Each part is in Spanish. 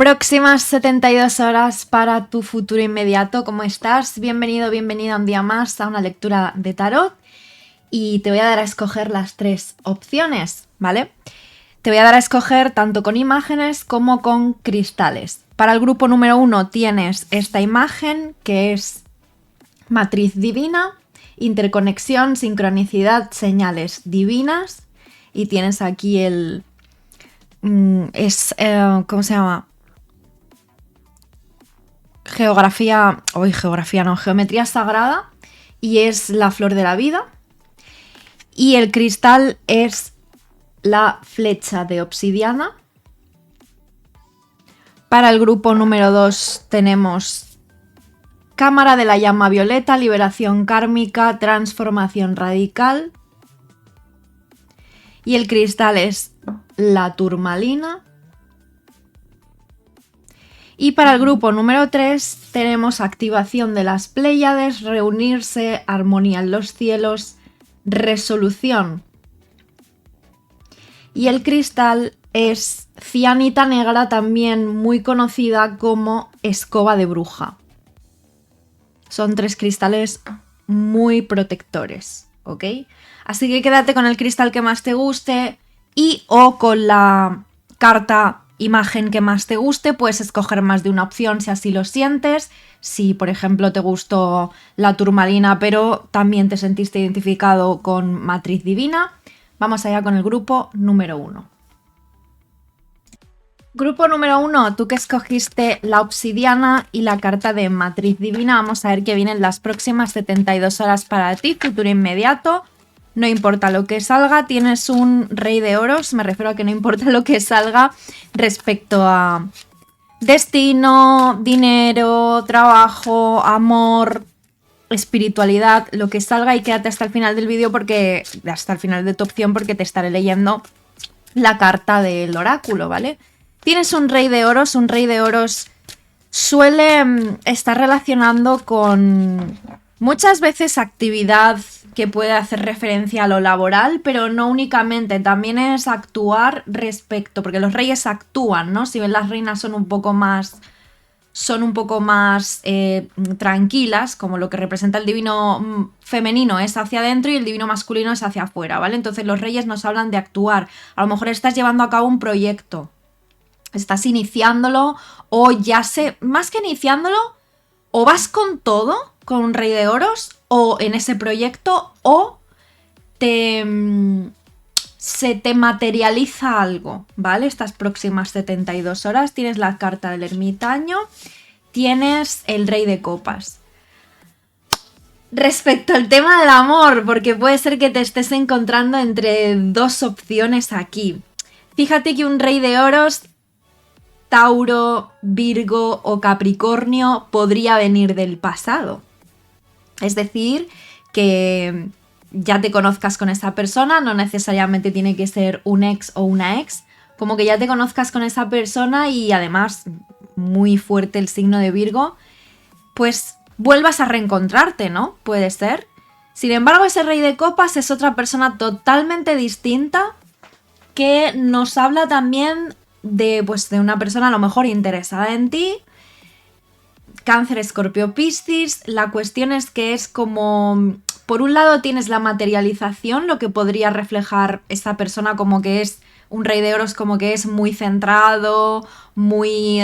Próximas 72 horas para tu futuro inmediato. ¿Cómo estás? Bienvenido, bienvenida un día más a una lectura de tarot. Y te voy a dar a escoger las tres opciones, ¿vale? Te voy a dar a escoger tanto con imágenes como con cristales. Para el grupo número 1 tienes esta imagen que es matriz divina, interconexión, sincronicidad, señales divinas. Y tienes aquí el... ¿cómo se llama? Geometría sagrada, y es la flor de la vida. Y el cristal es la flecha de obsidiana. Para el grupo número 2 tenemos cámara de la llama violeta, liberación kármica, transformación radical. Y el cristal es la turmalina. Y para el grupo número 3 tenemos activación de las Pléyades, reunirse, armonía en los cielos, resolución. Y el cristal es cianita negra, también muy conocida como escoba de bruja. Son tres cristales muy protectores, ¿ok? Así que quédate con el cristal que más te guste y o con la carta imagen que más te guste. Puedes escoger más de una opción si así lo sientes. Si, por ejemplo, te gustó la turmalina, pero también te sentiste identificado con matriz divina. Vamos allá con el grupo número 1. Grupo número 1, tú que escogiste la obsidiana y la carta de matriz divina. Vamos a ver qué vienen las próximas 72 horas para ti, futuro inmediato. No importa lo que salga, tienes un rey de oros, me refiero a que no importa lo que salga respecto a destino, dinero, trabajo, amor, espiritualidad, lo que salga, y quédate hasta el final del vídeo, porque hasta el final de tu opción, porque te estaré leyendo la carta del oráculo, ¿vale? Tienes un rey de oros suele estar relacionando con muchas veces actividad que puede hacer referencia a lo laboral, pero no únicamente, también es actuar respecto, porque los reyes actúan, ¿no? Si ven, las reinas son un poco más tranquilas, como lo que representa el divino femenino es hacia adentro y el divino masculino es hacia afuera, ¿vale? Entonces los reyes nos hablan de actuar. A lo mejor estás llevando a cabo un proyecto, estás iniciándolo, o más que iniciándolo, o vas con todo, con un rey de oros, o en ese proyecto, o se te materializa algo, ¿vale? Estas próximas 72 horas tienes la carta del ermitaño, tienes el rey de copas. Respecto al tema del amor, porque puede ser que te estés encontrando entre dos opciones aquí. Fíjate que un rey de oros, Tauro, Virgo o Capricornio, podría venir del pasado. Es decir, que ya te conozcas con esa persona, no necesariamente tiene que ser un ex o una ex, como que ya te conozcas con esa persona y además, muy fuerte el signo de Virgo, pues vuelvas a reencontrarte, ¿no? Puede ser. Sin embargo, ese rey de copas es otra persona totalmente distinta, que nos habla también de una persona a lo mejor interesada en ti. Cáncer, Escorpio, Piscis. La cuestión es que es como, por un lado tienes la materialización, lo que podría reflejar esta persona como que es un rey de oros, como que es muy centrado, muy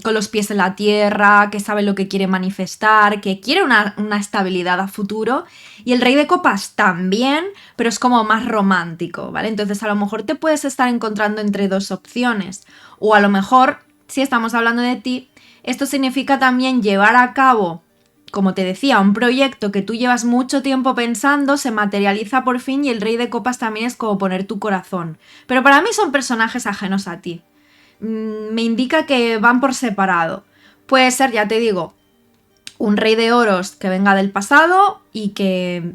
con los pies en la tierra, que sabe lo que quiere manifestar, que quiere una estabilidad a futuro. Y el rey de copas también, pero es como más romántico, ¿vale? Entonces a lo mejor te puedes estar encontrando entre dos opciones. O a lo mejor, si estamos hablando de ti, esto significa también llevar a cabo, como te decía, un proyecto que tú llevas mucho tiempo pensando, se materializa por fin, y el rey de copas también es como poner tu corazón. Pero para mí son personajes ajenos a ti. Me indica que van por separado. Puede ser, ya te digo, un rey de oros que venga del pasado y que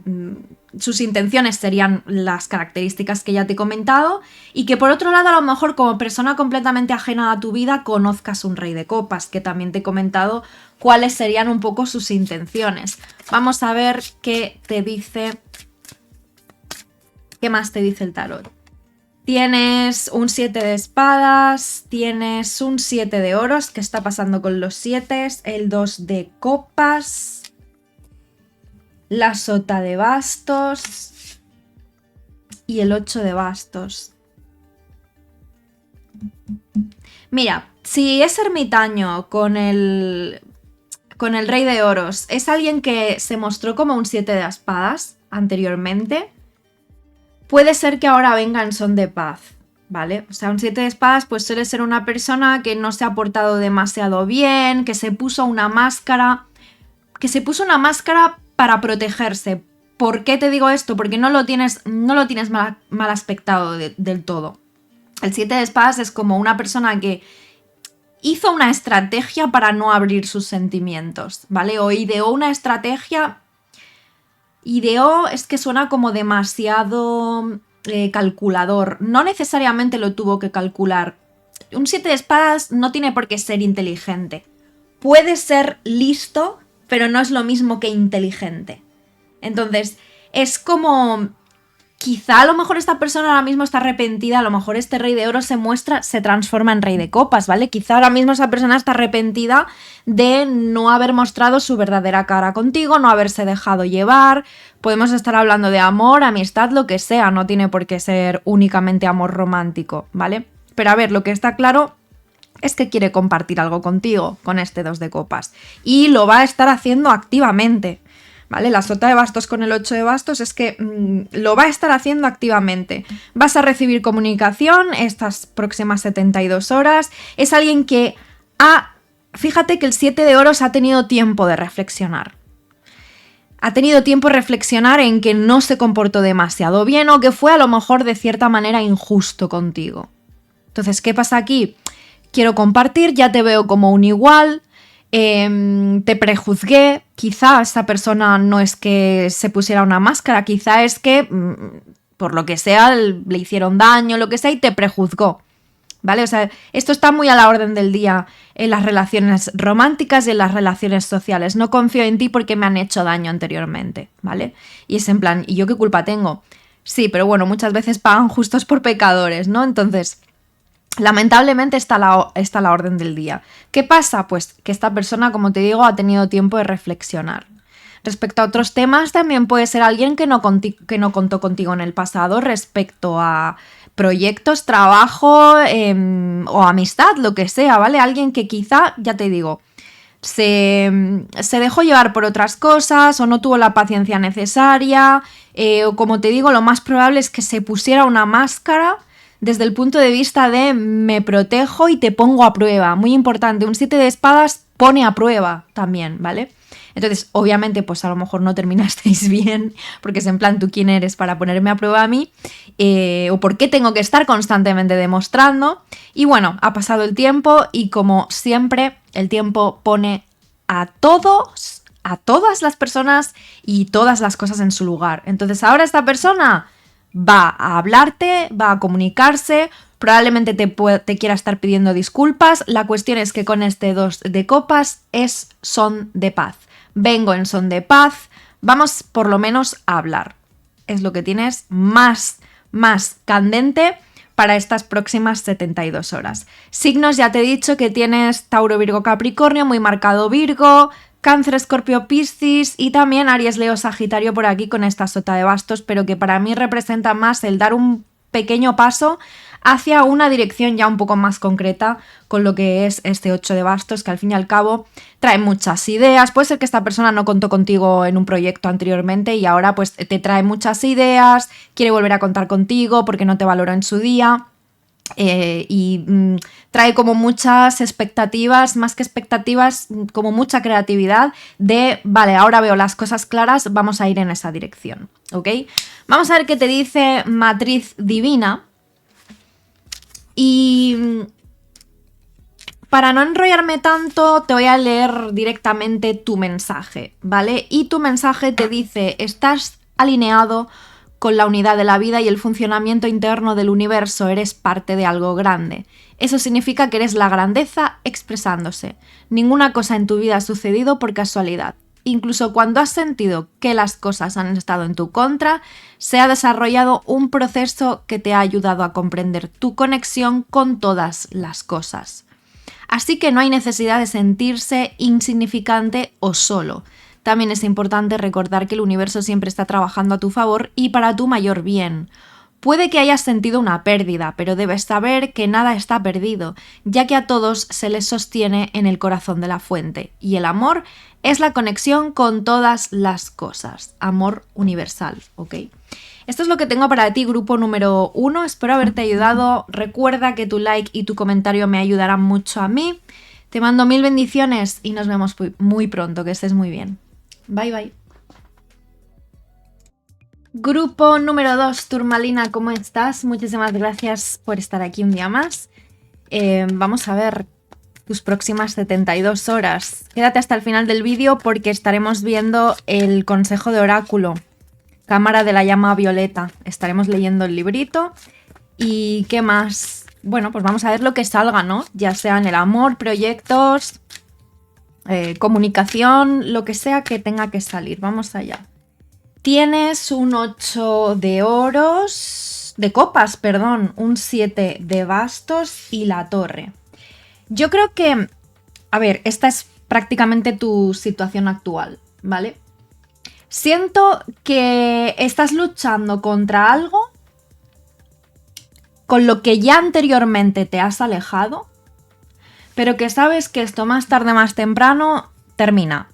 sus intenciones serían las características que ya te he comentado, y que por otro lado a lo mejor como persona completamente ajena a tu vida conozcas un rey de copas, que también te he comentado cuáles serían un poco sus intenciones. Vamos a ver qué te dice, qué más te dice el tarot. Tienes un 7 de espadas, tienes un 7 de oros, ¿qué está pasando con los 7? El 2 de copas, la sota de bastos y el 8 de bastos. Mira, si es ermitaño con el rey de oros, es alguien que se mostró como un 7 de espadas anteriormente, puede ser que ahora venga en son de paz, ¿vale? O sea, un 7 de espadas pues suele ser una persona que no se ha portado demasiado bien, que se puso una máscara, para protegerse. ¿Por qué te digo esto? Porque no lo tienes mal aspectado del todo. El 7 de espadas es como una persona que hizo una estrategia para no abrir sus sentimientos, ¿vale? O ideó una estrategia. Ideó es que suena como demasiado calculador. No necesariamente lo tuvo que calcular. Un 7 de espadas no tiene por qué ser inteligente. Puede ser listo, pero no es lo mismo que inteligente. Entonces, es como... Quizá a lo mejor esta persona ahora mismo está arrepentida, a lo mejor este rey de oro se transforma en rey de copas, ¿vale? Quizá ahora mismo esa persona está arrepentida de no haber mostrado su verdadera cara contigo, no haberse dejado llevar. Podemos estar hablando de amor, amistad, lo que sea, no tiene por qué ser únicamente amor romántico, ¿vale? Pero a ver, lo que está claro es que quiere compartir algo contigo con este 2 de copas y lo va a estar haciendo activamente. ¿Vale? La sota de bastos con el 8 de bastos es que lo va a estar haciendo activamente. Vas a recibir comunicación estas próximas 72 horas. Es alguien que fíjate que el 7 de oros ha tenido tiempo de reflexionar. Ha tenido tiempo de reflexionar en que no se comportó demasiado bien o que fue a lo mejor de cierta manera injusto contigo. Entonces, ¿qué pasa aquí? Quiero compartir, ya te veo como un igual. Te prejuzgué, quizá esa persona no es que se pusiera una máscara, quizá es que por lo que sea le hicieron daño, lo que sea, y te prejuzgó, ¿vale? O sea, esto está muy a la orden del día en las relaciones románticas y en las relaciones sociales. No confío en ti porque me han hecho daño anteriormente, ¿vale? Y es en plan, ¿y yo qué culpa tengo? Sí, pero bueno, muchas veces pagan justos por pecadores, ¿no? Entonces... lamentablemente está la orden del día. ¿Qué pasa? Pues que esta persona, como te digo, ha tenido tiempo de reflexionar. Respecto a otros temas, también puede ser alguien que no contó contigo en el pasado respecto a proyectos, trabajo o amistad, lo que sea, ¿vale? Alguien que quizá, ya te digo, se dejó llevar por otras cosas o no tuvo la paciencia necesaria o como te digo, lo más probable es que se pusiera una máscara desde el punto de vista de me protejo y te pongo a prueba. Muy importante, un 7 de espadas pone a prueba también, ¿vale? Entonces, obviamente, pues a lo mejor no terminasteis bien, porque es en plan, ¿tú quién eres para ponerme a prueba a mí? O ¿por qué tengo que estar constantemente demostrando? Y bueno, ha pasado el tiempo y como siempre, el tiempo pone a todas las personas y todas las cosas en su lugar. Entonces, ahora esta persona... va a hablarte, va a comunicarse, probablemente te quiera estar pidiendo disculpas. La cuestión es que con este 2 de copas es son de paz. Vengo en son de paz, vamos por lo menos a hablar. Es lo que tienes más candente para estas próximas 72 horas. Signos, ya te he dicho que tienes Tauro, Virgo, Capricornio, muy marcado Virgo... Cáncer, Escorpio, Piscis y también Aries, Leo, Sagitario por aquí con esta sota de bastos, pero que para mí representa más el dar un pequeño paso hacia una dirección ya un poco más concreta con lo que es este 8 de bastos, que al fin y al cabo trae muchas ideas. Puede ser que esta persona no contó contigo en un proyecto anteriormente y ahora pues te trae muchas ideas, quiere volver a contar contigo porque no te valoró en su día. Trae como muchas expectativas, más que expectativas, como mucha creatividad de, vale, ahora veo las cosas claras, vamos a ir en esa dirección, ¿ok? Vamos a ver qué te dice Matriz Divina. Y para no enrollarme tanto, te voy a leer directamente tu mensaje, ¿vale? Y tu mensaje te dice, estás alineado con la unidad de la vida y el funcionamiento interno del universo, eres parte de algo grande. Eso significa que eres la grandeza expresándose. Ninguna cosa en tu vida ha sucedido por casualidad. incluso cuando has sentido que las cosas han estado en tu contra, se ha desarrollado un proceso que te ha ayudado a comprender tu conexión con todas las cosas. Así que no hay necesidad de sentirse insignificante o solo. También es importante recordar que el universo siempre está trabajando a tu favor y para tu mayor bien. Puede que hayas sentido una pérdida, pero debes saber que nada está perdido, ya que a todos se les sostiene en el corazón de la fuente, y el amor es la conexión con todas las cosas. Amor universal, ¿ok? Esto es lo que tengo para ti, grupo número 1. Espero haberte ayudado. Recuerda que tu like y tu comentario me ayudarán mucho a mí. Te mando 1000 bendiciones y nos vemos muy pronto. Que estés muy bien. Bye, bye. Grupo número 2, Turmalina, ¿cómo estás? Muchísimas gracias por estar aquí un día más. Vamos a ver tus próximas 72 horas. Quédate hasta el final del vídeo porque estaremos viendo el consejo de oráculo. Cámara de la llama violeta. Estaremos leyendo el librito. ¿Y qué más? Bueno, pues vamos a ver lo que salga, ¿no? Ya sea en el amor, proyectos, comunicación, lo que sea que tenga que salir. Vamos allá. Tienes un 8 de oros, de copas, perdón, un 7 de bastos y la torre. Yo creo que, a ver, esta es prácticamente tu situación actual, ¿vale? Siento que estás luchando contra algo con lo que ya anteriormente te has alejado, pero que sabes que esto más tarde, más temprano termina.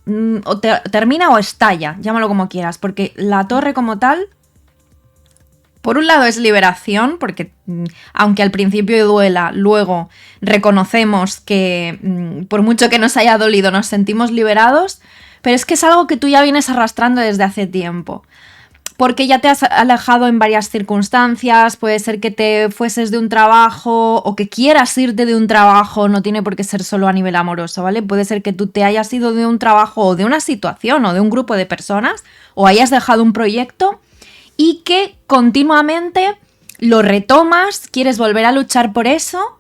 Termina o estalla, llámalo como quieras, porque la torre como tal, por un lado es liberación, porque aunque al principio duela, luego reconocemos que por mucho que nos haya dolido nos sentimos liberados, pero es que es algo que tú ya vienes arrastrando desde hace tiempo. Porque ya te has alejado en varias circunstancias, puede ser que te fueses de un trabajo o que quieras irte de un trabajo, no tiene por qué ser solo a nivel amoroso, ¿vale? Puede ser que tú te hayas ido de un trabajo o de una situación o de un grupo de personas o hayas dejado un proyecto y que continuamente lo retomas, quieres volver a luchar por eso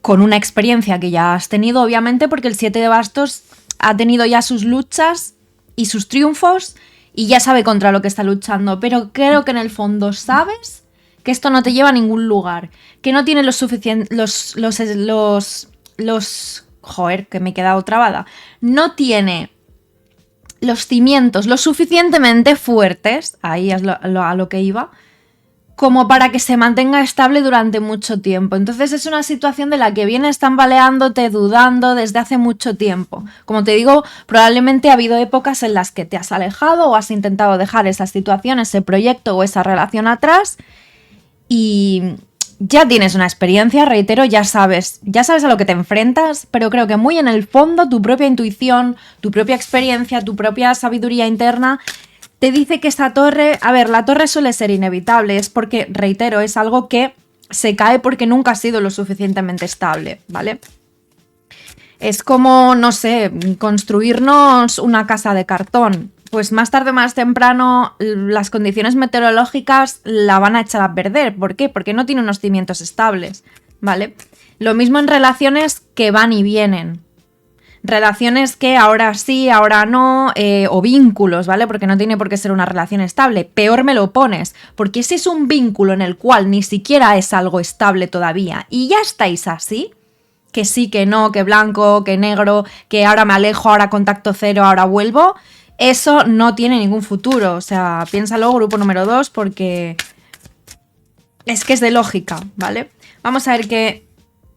con una experiencia que ya has tenido, obviamente, porque el 7 de bastos ha tenido ya sus luchas y sus triunfos y ya sabe contra lo que está luchando, pero creo que en el fondo sabes que esto no te lleva a ningún lugar, que no tiene los suficientes, joder, que me he quedado trabada, no tiene los cimientos lo suficientemente fuertes, ahí es a lo que iba, como para que se mantenga estable durante mucho tiempo. Entonces es una situación de la que vienes tambaleándote, dudando desde hace mucho tiempo. Como te digo, probablemente ha habido épocas en las que te has alejado o has intentado dejar esa situación, ese proyecto o esa relación atrás y ya tienes una experiencia, reitero, ya sabes a lo que te enfrentas, pero creo que muy en el fondo tu propia intuición, tu propia experiencia, tu propia sabiduría interna te dice que esta torre, a ver, la torre suele ser inevitable, es porque, reitero, es algo que se cae porque nunca ha sido lo suficientemente estable, ¿vale? Es como, no sé, construirnos una casa de cartón. Pues más tarde o más temprano las condiciones meteorológicas la van a echar a perder. ¿Por qué? Porque no tiene unos cimientos estables, ¿vale? Lo mismo en relaciones que van y vienen. Relaciones que ahora sí, ahora no, o vínculos, ¿vale? Porque no tiene por qué ser una relación estable. Peor me lo pones, porque si es un vínculo en el cual ni siquiera es algo estable todavía y ya estáis así, que sí, que no, que blanco, que negro, que ahora me alejo, ahora contacto cero, ahora vuelvo, eso no tiene ningún futuro. O sea, piénsalo, grupo número 2, porque es que es de lógica, ¿vale? Vamos a ver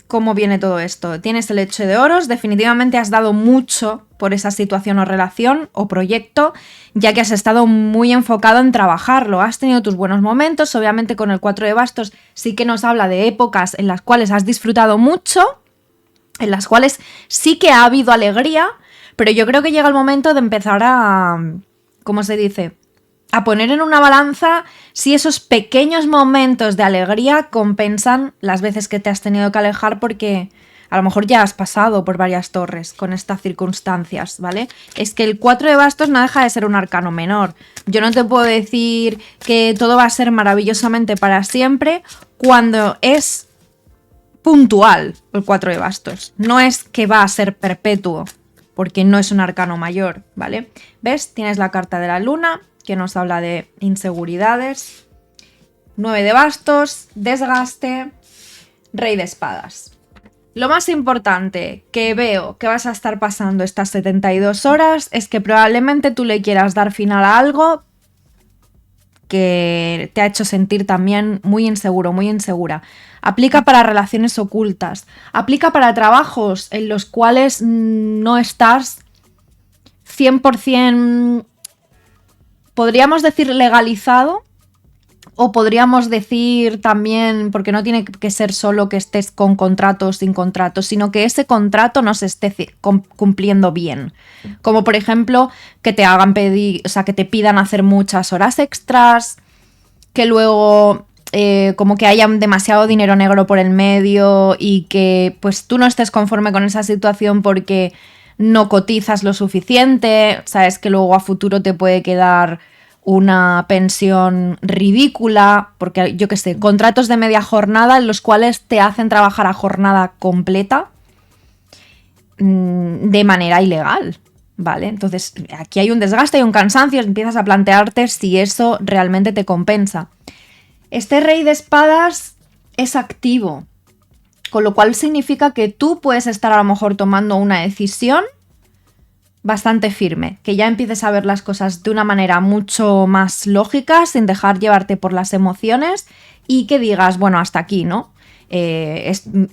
cómo viene todo esto. Tienes el 8 de oros, definitivamente has dado mucho por esa situación o relación o proyecto, ya que has estado muy enfocado en trabajarlo. Has tenido tus buenos momentos, obviamente con el 4 de bastos sí que nos habla de épocas en las cuales has disfrutado mucho, en las cuales sí que ha habido alegría, pero yo creo que llega el momento de empezar a, ¿cómo se dice?, a poner en una balanza si esos pequeños momentos de alegría compensan las veces que te has tenido que alejar, porque a lo mejor ya has pasado por varias torres con estas circunstancias, ¿vale? Es que el 4 de bastos no deja de ser un arcano menor. Yo no te puedo decir que todo va a ser maravillosamente para siempre cuando es puntual el 4 de bastos. No es que va a ser perpetuo, porque no es un arcano mayor, ¿vale? ¿Ves? Tienes la carta de la luna, que nos habla de inseguridades, 9 de bastos, desgaste, rey de espadas. Lo más importante que veo que vas a estar pasando estas 72 horas es que probablemente tú le quieras dar final a algo que te ha hecho sentir también muy inseguro, muy insegura. Aplica para relaciones ocultas, aplica para trabajos en los cuales no estás 100%, podríamos decir legalizado, o podríamos decir también, porque no tiene que ser solo que estés con contrato o sin contrato, sino que ese contrato no se esté cumpliendo bien. Como por ejemplo, que te hagan pedir, o sea, que te pidan hacer muchas horas extras, que luego como que haya demasiado dinero negro por el medio y que pues tú no estés conforme con esa situación porque no cotizas lo suficiente, sabes que luego a futuro te puede quedar una pensión ridícula, porque yo qué sé, contratos de media jornada en los cuales te hacen trabajar a jornada completa de manera ilegal, ¿vale? Entonces aquí hay un desgaste y un cansancio, empiezas a plantearte si eso realmente te compensa. Este rey de espadas es activo, con lo cual significa que tú puedes estar a lo mejor tomando una decisión bastante firme, que ya empieces a ver las cosas de una manera mucho más lógica, sin dejar llevarte por las emociones y que digas, bueno, hasta aquí, ¿no?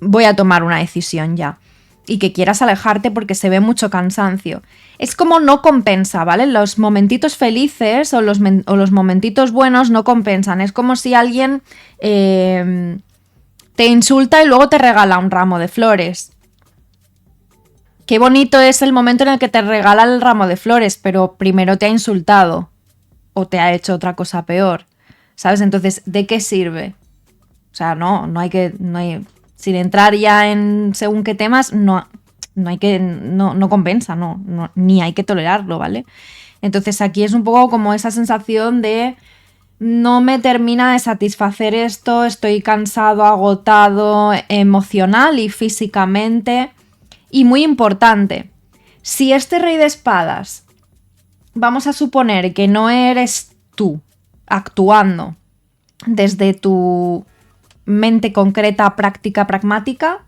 Voy a tomar una decisión ya. Y que quieras alejarte porque se ve mucho cansancio. Es como no compensa, ¿vale? Los momentitos felices o los momentitos buenos no compensan. Es como si alguien te insulta y luego te regala un ramo de flores. Qué bonito es el momento en el que te regala el ramo de flores, pero primero te ha insultado o te ha hecho otra cosa peor, ¿sabes? Entonces, ¿de qué sirve? O sea, no hay, sin entrar ya en según qué temas, no compensa, ni hay que tolerarlo, ¿vale? Entonces aquí es un poco como esa sensación de no me termina de satisfacer esto, estoy cansado, agotado emocional y físicamente. Y muy importante, si este rey de espadas, vamos a suponer que no eres tú actuando desde tu mente concreta, práctica, pragmática,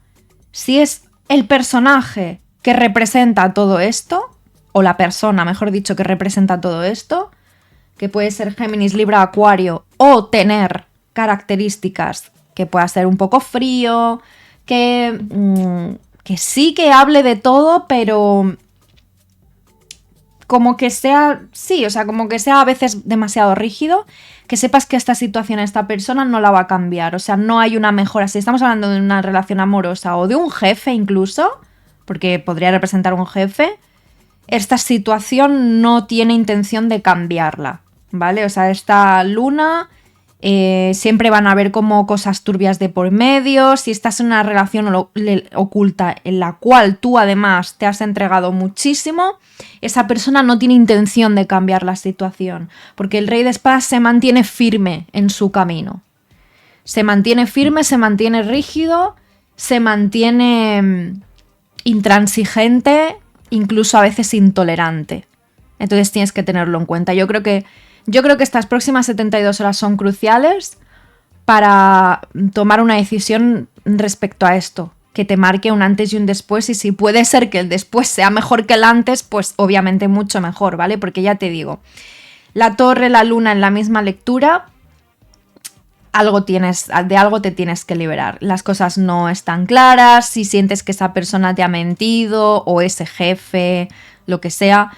si es el personaje que representa todo esto, o la persona, mejor dicho, que representa todo esto, que puede ser Géminis, Libra, Acuario, o tener características que pueda ser un poco frío, que sí que hable de todo, pero como que sea, sí, o sea, como que sea a veces demasiado rígido, que sepas que esta situación, esta persona no la va a cambiar, o sea, no hay una mejora. Si estamos hablando de una relación amorosa o de un jefe incluso, porque podría representar un jefe, esta situación no tiene intención de cambiarla, ¿vale? O sea, esta luna siempre van a haber como cosas turbias de por medio. Si estás en una relación oculta en la cual tú además te has entregado muchísimo, esa persona no tiene intención de cambiar la situación, porque el rey de espadas se mantiene firme en su camino. Se mantiene firme, se mantiene rígido, se mantiene intransigente, incluso a veces intolerante. Entonces tienes que tenerlo en cuenta. Yo creo que estas próximas 72 horas son cruciales para tomar una decisión respecto a esto, que te marque un antes y un después, y si puede ser que el después sea mejor que el antes, pues obviamente mucho mejor, ¿vale? Porque ya te digo, la torre, la luna en la misma lectura, de algo te tienes que liberar. Las cosas no están claras, si sientes que esa persona te ha mentido o ese jefe, lo que sea,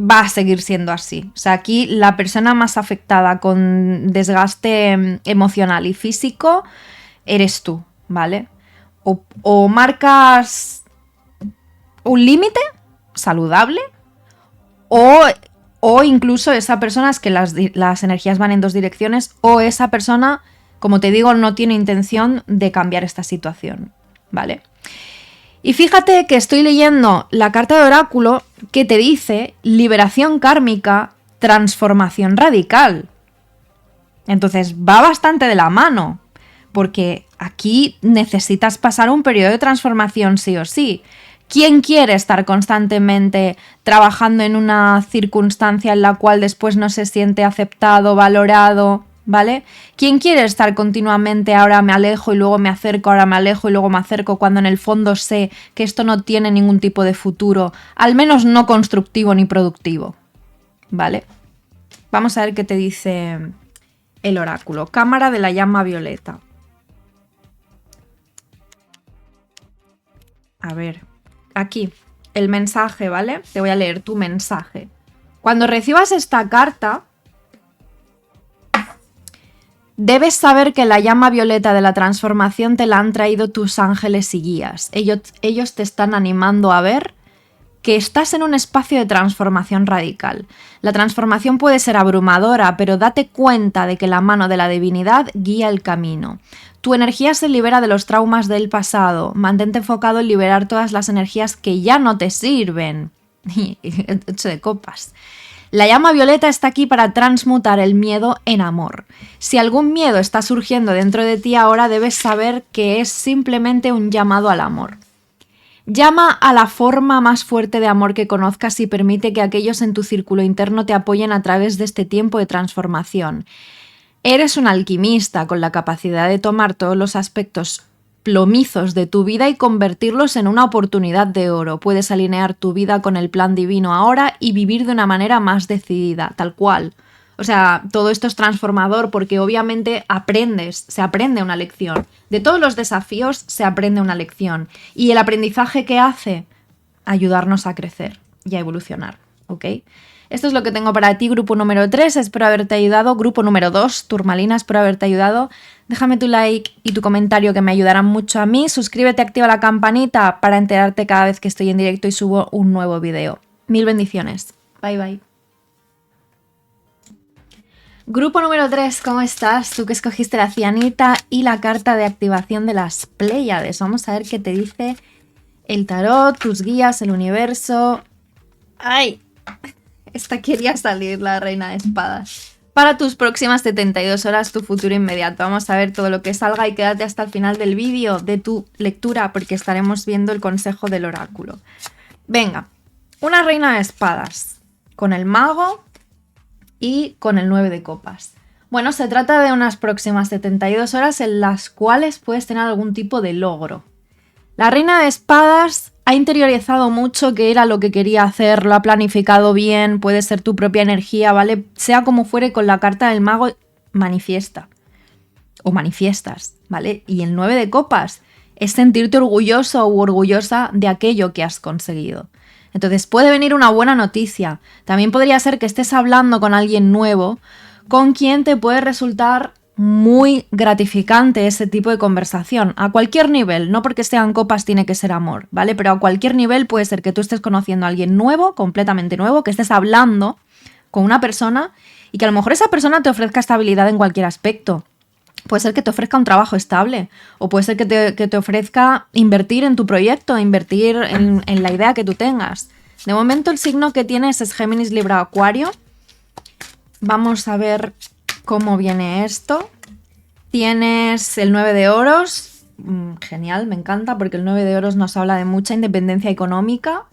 va a seguir siendo así. O sea, aquí la persona más afectada con desgaste emocional y físico eres tú, ¿vale? O marcas un límite saludable o incluso esa persona, es que las energías van en dos direcciones, o esa persona, como te digo, no tiene intención de cambiar esta situación, ¿vale? Y fíjate que estoy leyendo la carta de oráculo que te dice liberación kármica, transformación radical. Entonces va bastante de la mano, porque aquí necesitas pasar un periodo de transformación sí o sí. ¿Quién quiere estar constantemente trabajando en una circunstancia en la cual después no se siente aceptado, valorado? ¿Vale? ¿Quién quiere estar continuamente ahora me alejo y luego me acerco, ahora me alejo y luego me acerco, cuando en el fondo sé que esto no tiene ningún tipo de futuro, al menos no constructivo ni productivo? ¿Vale? Vamos a ver qué te dice el oráculo. Cámara de la llama violeta. A ver, aquí, el mensaje, ¿vale? Te voy a leer tu mensaje. Cuando recibas esta carta, debes saber que la llama violeta de la transformación te la han traído tus ángeles y guías. Ellos te están animando a ver que estás en un espacio de transformación radical. La transformación puede ser abrumadora, pero date cuenta de que la mano de la divinidad guía el camino. Tu energía se libera de los traumas del pasado. Mantente enfocado en liberar todas las energías que ya no te sirven. 8 de copas. La llama violeta está aquí para transmutar el miedo en amor. Si algún miedo está surgiendo dentro de ti ahora, debes saber que es simplemente un llamado al amor. Llama a la forma más fuerte de amor que conozcas y permite que aquellos en tu círculo interno te apoyen a través de este tiempo de transformación. Eres un alquimista con la capacidad de tomar todos los aspectos plomizos de tu vida y convertirlos en una oportunidad de oro. Puedes alinear tu vida con el plan divino ahora y vivir de una manera más decidida, tal cual. O sea, todo esto es transformador porque obviamente se aprende una lección. De todos los desafíos se aprende una lección. Y el aprendizaje que hace, ayudarnos a crecer y a evolucionar, ¿ok? Esto es lo que tengo para ti, grupo número 3, espero haberte ayudado. Grupo número 2, Turmalina, espero haberte ayudado. Déjame tu like y tu comentario que me ayudarán mucho a mí. Suscríbete, activa la campanita para enterarte cada vez que estoy en directo y subo un nuevo video. Mil bendiciones. Bye, bye. Grupo número 3, ¿cómo estás? Tú que escogiste la cianita y la carta de activación de las Pléyades. Vamos a ver qué te dice el tarot, tus guías, el universo. ¡Ay! Esta quería salir, la reina de espadas. Para tus próximas 72 horas, tu futuro inmediato. Vamos a ver todo lo que salga y quédate hasta el final del vídeo de tu lectura porque estaremos viendo el consejo del oráculo. Venga, una reina de espadas con el mago y con el 9 de copas. Bueno, se trata de unas próximas 72 horas en las cuales puedes tener algún tipo de logro. La reina de espadas ha interiorizado mucho que era lo que quería hacer, lo ha planificado bien, puede ser tu propia energía, ¿vale? Sea como fuere, con la carta del mago manifiesta o manifiestas, ¿vale? Y el 9 de copas es sentirte orgulloso u orgullosa de aquello que has conseguido. Entonces puede venir una buena noticia. También podría ser que estés hablando con alguien nuevo con quien te puede resultar muy gratificante ese tipo de conversación. A cualquier nivel, no porque sean copas tiene que ser amor, ¿vale? Pero a cualquier nivel puede ser que tú estés conociendo a alguien nuevo, completamente nuevo, que estés hablando con una persona y que a lo mejor esa persona te ofrezca estabilidad en cualquier aspecto. Puede ser que te ofrezca un trabajo estable o puede ser que te ofrezca invertir en tu proyecto, invertir en la idea que tú tengas. De momento el signo que tienes es Géminis, Libra, Acuario. Vamos a ver cómo viene esto. Tienes el 9 de oros. Genial, me encanta porque el 9 de oros nos habla de mucha independencia económica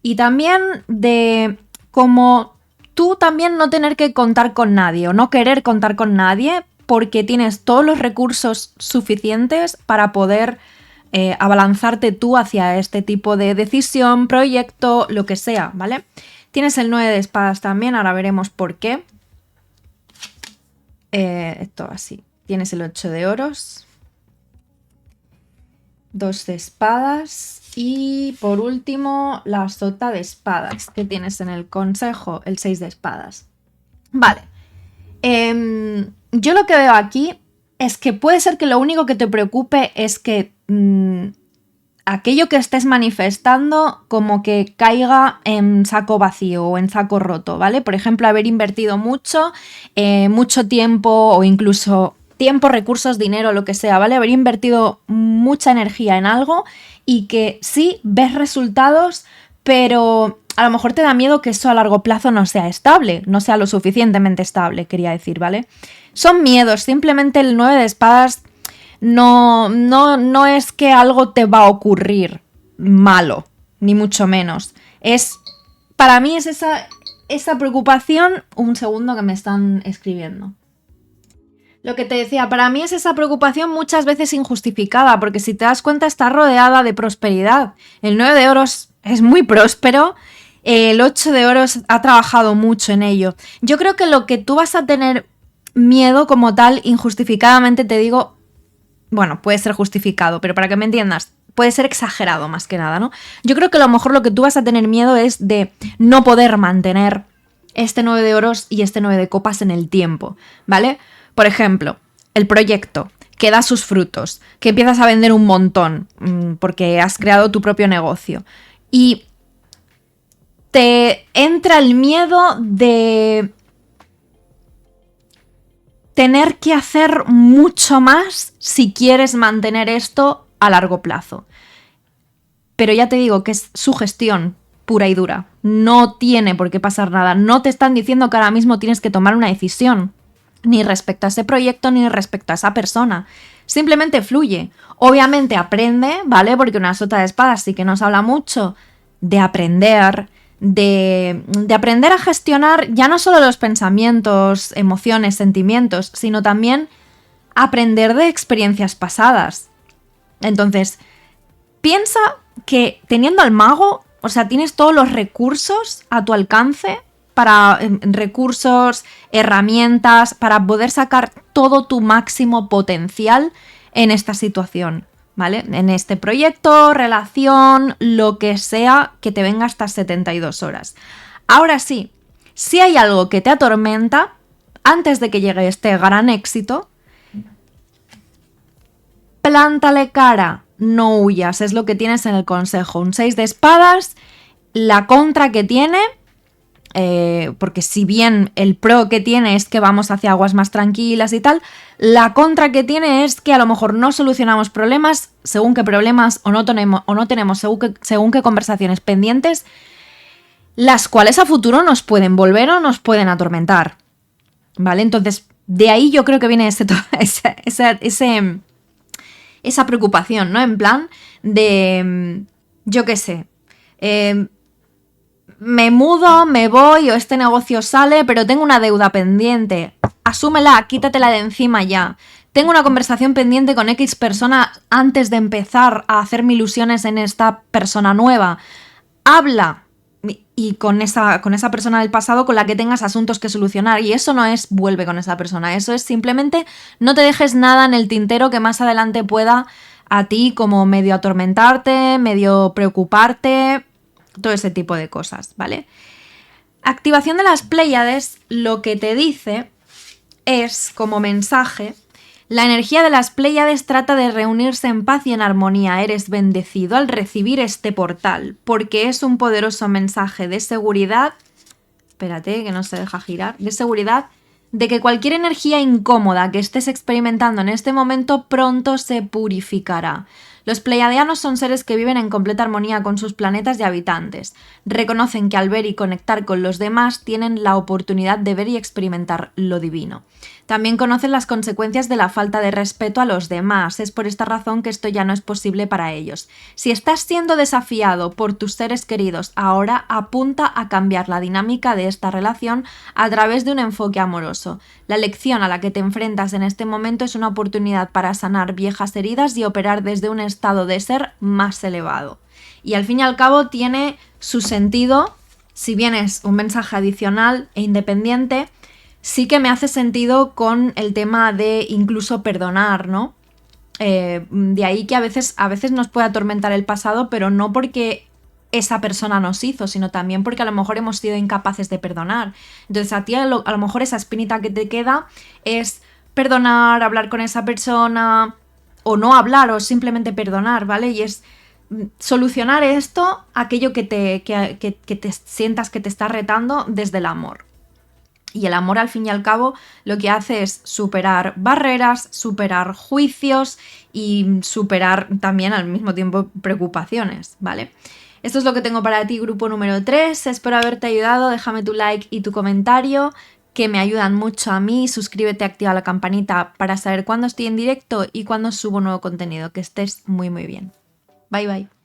y también de cómo tú también no tener que contar con nadie o no querer contar con nadie porque tienes todos los recursos suficientes para poder abalanzarte tú hacia este tipo de decisión, proyecto, lo que sea, ¿vale? Tienes el 9 de espadas también, ahora veremos por qué. Esto así. Tienes el 8 de oros, 2 de espadas y por último la sota de espadas que tienes en el consejo, el 6 de espadas. Vale. Yo lo que veo aquí es que puede ser que lo único que te preocupe es que aquello que estés manifestando como que caiga en saco vacío o en saco roto, ¿vale? Por ejemplo, haber invertido mucho tiempo o incluso tiempo, recursos, dinero, lo que sea, ¿vale? Haber invertido mucha energía en algo y que sí ves resultados, pero a lo mejor te da miedo que eso a largo plazo no sea estable, no sea lo suficientemente estable, quería decir, ¿vale? Son miedos, simplemente el 9 de espadas no es que algo te va a ocurrir malo, ni mucho menos. Para mí es esa preocupación... Un segundo que me están escribiendo. Lo que te decía, para mí es esa preocupación muchas veces injustificada, porque si te das cuenta está rodeada de prosperidad. El 9 de oros es muy próspero, el 8 de oros ha trabajado mucho en ello. Yo creo que lo que tú vas a tener miedo como tal, injustificadamente te digo, bueno, puede ser justificado, pero para que me entiendas, puede ser exagerado más que nada, ¿no? Yo creo que a lo mejor lo que tú vas a tener miedo es de no poder mantener este 9 de oros y este 9 de copas en el tiempo, ¿vale? Por ejemplo, el proyecto que da sus frutos, que empiezas a vender un montón porque has creado tu propio negocio y te entra el miedo de tener que hacer mucho más si quieres mantener esto a largo plazo. Pero ya te digo que es su gestión pura y dura. No tiene por qué pasar nada. No te están diciendo que ahora mismo tienes que tomar una decisión. Ni respecto a ese proyecto, ni respecto a esa persona. Simplemente fluye. Obviamente aprende, ¿vale? Porque una sota de espadas sí que nos habla mucho de aprender, de aprender a gestionar ya no solo los pensamientos, emociones, sentimientos, sino también aprender de experiencias pasadas. Entonces, piensa que teniendo al mago, o sea, tienes todos los recursos a tu alcance para recursos, herramientas, para poder sacar todo tu máximo potencial en esta situación, ¿vale? En este proyecto, relación, lo que sea que te venga estas 72 horas. Ahora sí, si hay algo que te atormenta, antes de que llegue este gran éxito, plántale cara, no huyas, es lo que tienes en el consejo. Un 6 de espadas, la contra que tiene... porque si bien el pro que tiene es que vamos hacia aguas más tranquilas y tal, la contra que tiene es que a lo mejor no solucionamos problemas, según qué problemas o no tenemos según qué conversaciones pendientes, las cuales a futuro nos pueden volver o nos pueden atormentar, ¿vale? Entonces, de ahí yo creo que viene esa preocupación, ¿no? En plan de, yo qué sé, me mudo, me voy o este negocio sale, pero tengo una deuda pendiente. Asúmela, quítatela de encima ya. Tengo una conversación pendiente con X persona antes de empezar a hacerme ilusiones en esta persona nueva. Habla y con esa persona del pasado con la que tengas asuntos que solucionar. Y eso no es vuelve con esa persona. Eso es simplemente no te dejes nada en el tintero que más adelante pueda a ti como medio atormentarte, medio preocuparte... Todo ese tipo de cosas, ¿vale? Activación de las Pléyades lo que te dice es, como mensaje, la energía de las Pléyades trata de reunirse en paz y en armonía. Eres bendecido al recibir este portal, porque es un poderoso mensaje de seguridad, espérate que no se deja girar, de seguridad, de que cualquier energía incómoda que estés experimentando en este momento pronto se purificará. Los pleiadianos son seres que viven en completa armonía con sus planetas y habitantes. Reconocen que al ver y conectar con los demás tienen la oportunidad de ver y experimentar lo divino. También conocen las consecuencias de la falta de respeto a los demás. Es por esta razón que esto ya no es posible para ellos. Si estás siendo desafiado por tus seres queridos, ahora apunta a cambiar la dinámica de esta relación a través de un enfoque amoroso. La lección a la que te enfrentas en este momento es una oportunidad para sanar viejas heridas y operar desde un estado de ser más elevado. Y al fin y al cabo tiene su sentido, si bien es un mensaje adicional e independiente, sí que me hace sentido con el tema de incluso perdonar, ¿no? De ahí que a veces nos puede atormentar el pasado, pero no porque esa persona nos hizo, sino también porque a lo mejor hemos sido incapaces de perdonar. Entonces a ti a lo mejor esa espinita que te queda es perdonar, hablar con esa persona, o no hablar, o simplemente perdonar, ¿vale? Y es solucionar esto, aquello que te sientas que te está retando desde el amor. Y el amor, al fin y al cabo, lo que hace es superar barreras, superar juicios y superar también al mismo tiempo preocupaciones, ¿vale? Esto es lo que tengo para ti, grupo número 3. Espero haberte ayudado. Déjame tu like y tu comentario, que me ayudan mucho a mí. Suscríbete, activa la campanita para saber cuándo estoy en directo y cuándo subo nuevo contenido. Que estés muy, muy bien. Bye, bye.